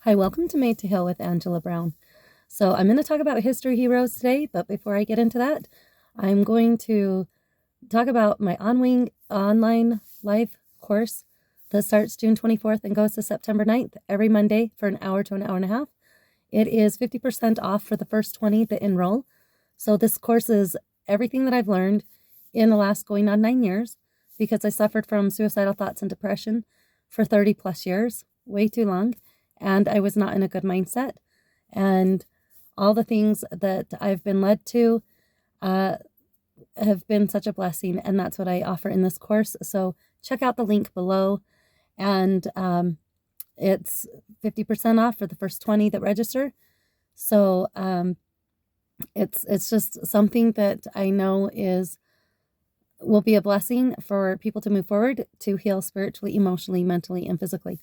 Hi, welcome to Made to Heal with Angela Brown. So, I'm going to talk about history heroes today, but before I get into that, I'm going to talk about my OnWing online live course that starts June 24th and goes to September 9th every Monday for an hour to an hour and a half. It is 50% off for the first 20 that enroll. So, this course is everything that I've learned in the last going on 9 years because I suffered from suicidal thoughts and depression for 30 plus years, way too long, and I was not in a good mindset. And all the things that I've been led to uh, have been such a blessing, and that's what I offer in this course. So check out the link below, and it's 50% off for the first 20 that register. So it's just something that I know will be a blessing for people to move forward to heal spiritually, emotionally, mentally, and physically.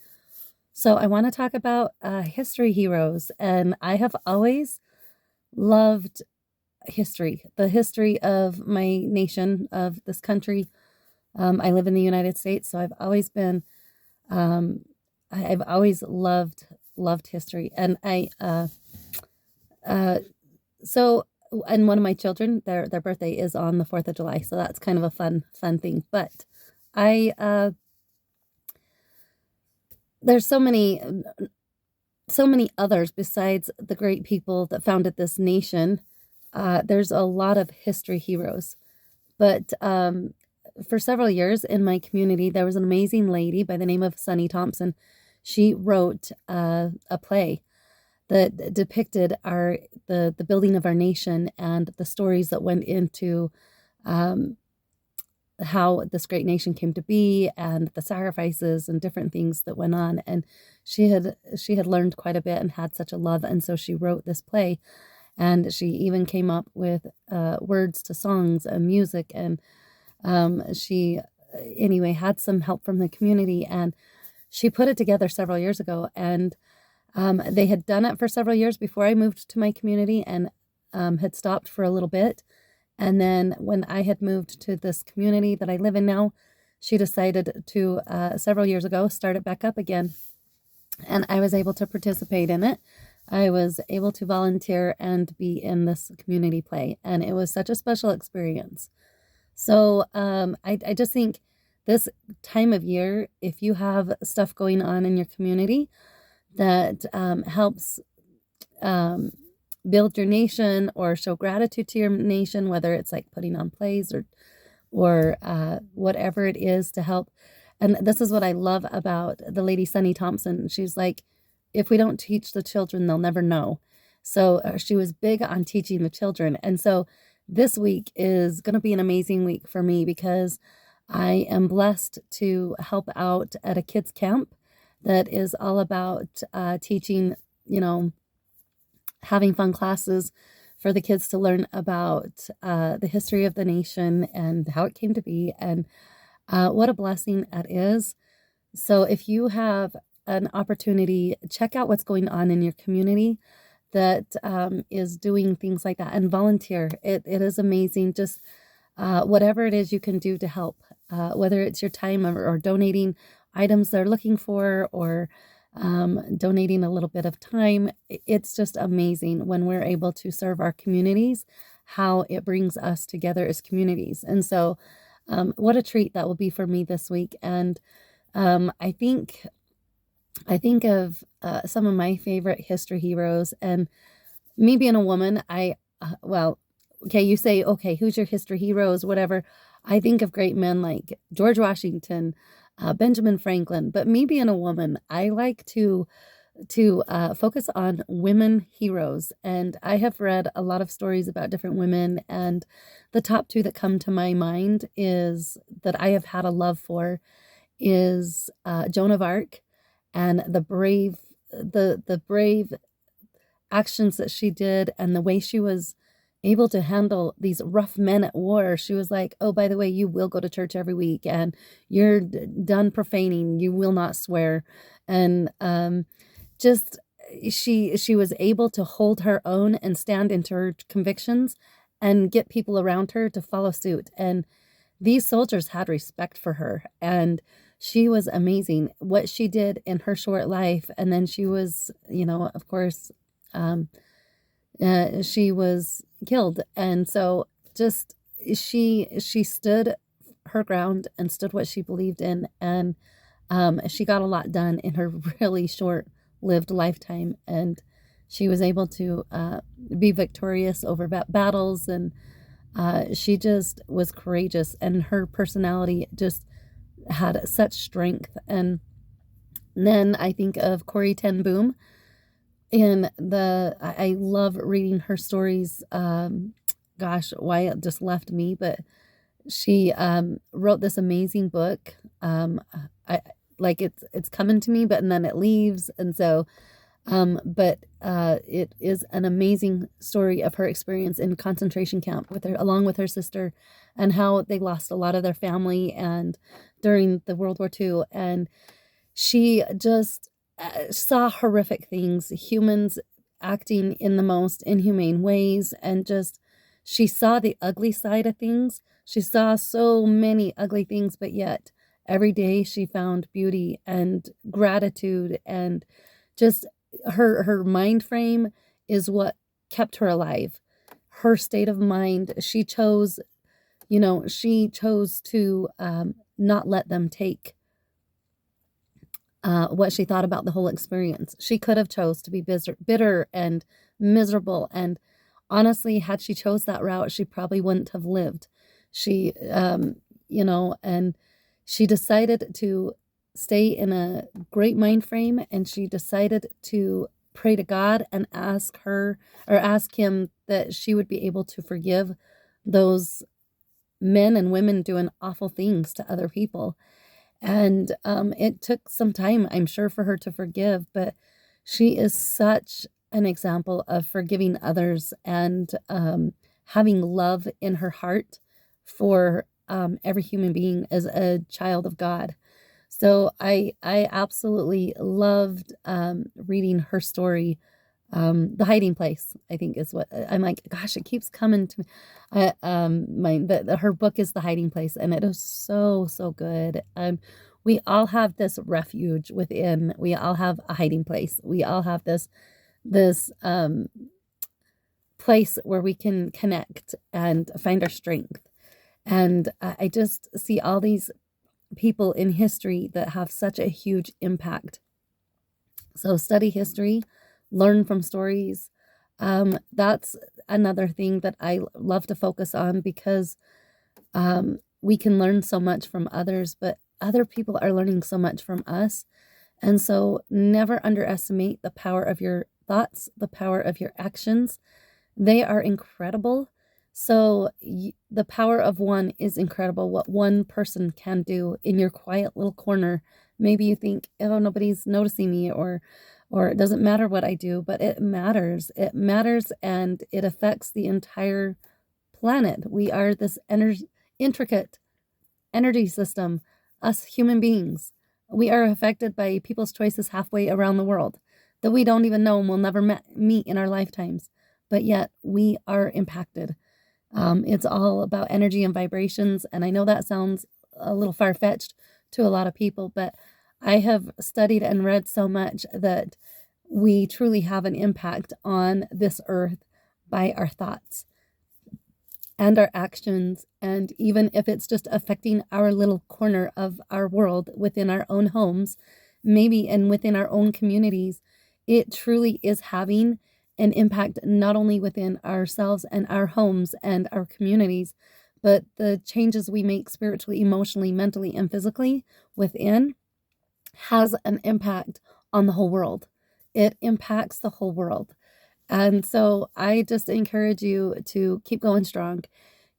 So I want to talk about history heroes, and I have always loved history, the history of my nation, of this country. I live in the United States, so um, I've always loved history, and uh, so and one of my children, their birthday is on the 4th of July, so that's kind of a fun thing. But I there's so many others besides the great people that founded this nation. There's a lot of history heroes. But for several years in my community, there was an amazing lady by the name of Sunny Thompson. She wrote a play that depicted the building of our nation and the stories that went into um, how this great nation came to be and the sacrifices and different things that went on. And she had learned quite a bit and had such a love, and so she wrote this play, and she even came up with words to songs and music, and she anyway had some help from the community, and she put it together several years ago. And they had done it for several years before I moved to my community, and had stopped for a little bit. And then when I had moved to this community that I live in now, she decided to, several years ago, start it back up again. And I was able to participate in it. I was able to volunteer and be in this community play. And it was such a special experience. So I just think this time of year, if you have stuff going on in your community that helps um, build your nation or show gratitude to your nation, whether it's like putting on plays or whatever it is to help. And this is what I love about the lady Sunny Thompson. She's like, if we don't teach the children, they'll never know. So she was big on teaching the children. And so this week is going to be an amazing week for me because I am blessed to help out at a kids camp that is all about teaching, having fun classes for the kids to learn about the history of the nation and how it came to be, and what a blessing that is. So, if you have an opportunity, check out what's going on in your community that is doing things like that and volunteer. It is amazing. Just whatever it is you can do to help, whether it's your time or donating items they're looking for, or donating a little bit of time. It's just amazing when we're able to serve our communities, how it brings us together as communities. And so, what a treat that will be for me this week. And I think of some of my favorite history heroes, and me being a woman, well, okay, you say, okay, who's your history heroes, whatever. I think of great men like George Washington, Benjamin Franklin. But me being a woman, I like to focus on women heroes, and I have read a lot of stories about different women, and the top two that come to my mind is that I have had a love for is Joan of Arc, and the brave actions that she did and the way she was able to handle these rough men at war. She was like, oh, by the way, you will go to church every week, and you're done profaning, you will not swear. And just she was able to hold her own and stand into her convictions and get people around her to follow suit. And these soldiers had respect for her, and She was amazing. What she did in her short life, and then she was, of course, um, she was killed, and so just she stood her ground and stood what she believed in, and she got a lot done in her really short lived lifetime, and she was able to be victorious over battles, and she just was courageous, and her personality just had such strength. And then I think of Corrie Ten Boom, and I love reading her stories. Gosh, why it just left me, but she wrote this amazing book. I like it's coming to me, but and then it leaves, and so but it is an amazing story of her experience in concentration camp with her, along with her sister, and how they lost a lot of their family and during the World War II. And she just saw horrific things, humans acting in the most inhumane ways, and just she saw the ugly side of things. She saw so many ugly things, but yet every day she found beauty and gratitude, and just her mind frame is what kept her alive. Her state of mind, she chose to not let them take what she thought about the whole experience. She could have chose to be bitter and miserable, and honestly, had she chose that route, she probably wouldn't have lived. She, and she decided to stay in a great mind frame, and she decided to pray to God and ask him that she would be able to forgive those men and women doing awful things to other people. And it took some time, I'm sure, for her to forgive, but she is such an example of forgiving others, and having love in her heart for every human being as a child of God. So I absolutely loved reading her story. The Hiding Place, I think, is what I'm like. Gosh, it keeps coming to me. But her book is The Hiding Place, and it is so so good. We all have this refuge within. We all have a hiding place. We all have this place where we can connect and find our strength. And I just see all these people in history that have such a huge impact. So study history, learn from stories. That's another thing that I love to focus on, because we can learn so much from others, but other people are learning so much from us. And so never underestimate the power of your thoughts, the power of your actions. They are incredible. So the power of one is incredible. What one person can do in your quiet little corner. Maybe you think, oh, nobody's noticing me, or it doesn't matter what I do, but it matters. It matters, and it affects the entire planet. We are this intricate energy system, us human beings. We are affected by people's choices halfway around the world that we don't even know and will never meet in our lifetimes. But yet we are impacted. It's all about energy and vibrations. And I know that sounds a little far fetched to a lot of people, but I have studied and read so much that we truly have an impact on this earth by our thoughts and our actions. And even if it's just affecting our little corner of our world within our own homes, maybe, and within our own communities, it truly is having an impact not only within ourselves and our homes and our communities, but the changes we make spiritually, emotionally, mentally, and physically within has an impact on the whole world. It impacts the whole world. And so I just encourage you to keep going strong.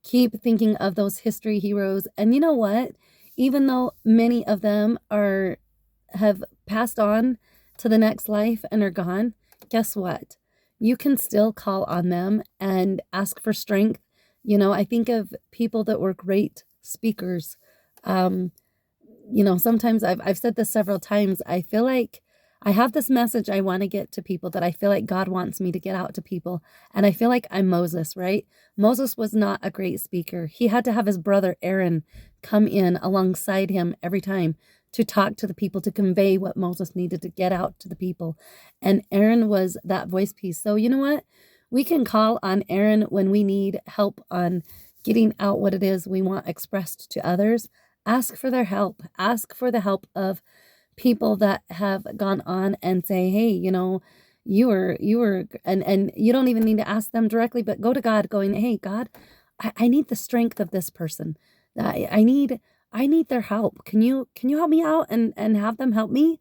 Keep thinking of those history heroes. And you know what? Even though many of them have passed on to the next life and are gone, guess what? You can still call on them and ask for strength. I think of people that were great speakers. Sometimes I've said this several times. I feel like I have this message I want to get to people, that I feel like God wants me to get out to people. And I feel like I'm Moses, right? Moses was not a great speaker. He had to have his brother Aaron come in alongside him every time to talk to the people, to convey what Moses needed to get out to the people. And Aaron was that voice piece. So you know what? We can call on Aaron when we need help on getting out what it is we want expressed to others. Ask for their help. Ask for the help of people that have gone on and say, hey, you were, and you don't even need to ask them directly, but go to God going, hey, God, I need the strength of this person. I need their help. Can you help me out and have them help me?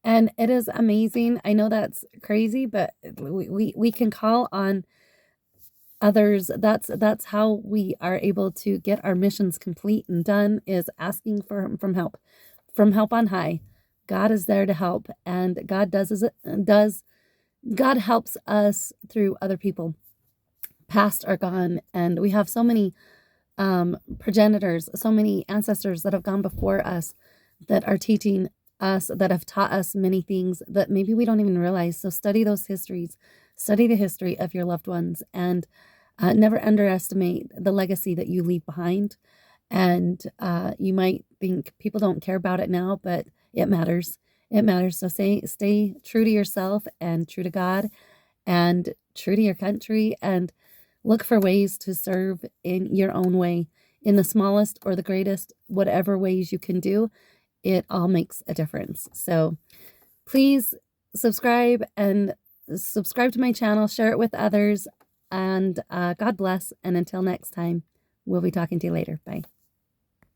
And it is amazing. I know that's crazy, but we can call on others. That's how we are able to get our missions complete and done, is asking for from help on high. God is there to help, and God helps us through other people. Past are gone, and we have so many progenitors, so many ancestors that have gone before us that are teaching us, that have taught us many things that maybe we don't even realize. So study those histories, study the history of your loved ones, and never underestimate the legacy that you leave behind. And you might think people don't care about it now, but it matters. It matters. So stay true to yourself and true to God and true to your country, and look for ways to serve in your own way, in the smallest or the greatest, whatever ways you can do. It all makes a difference. So please subscribe to my channel, share it with others, and God bless. And until next time, we'll be talking to you later. Bye.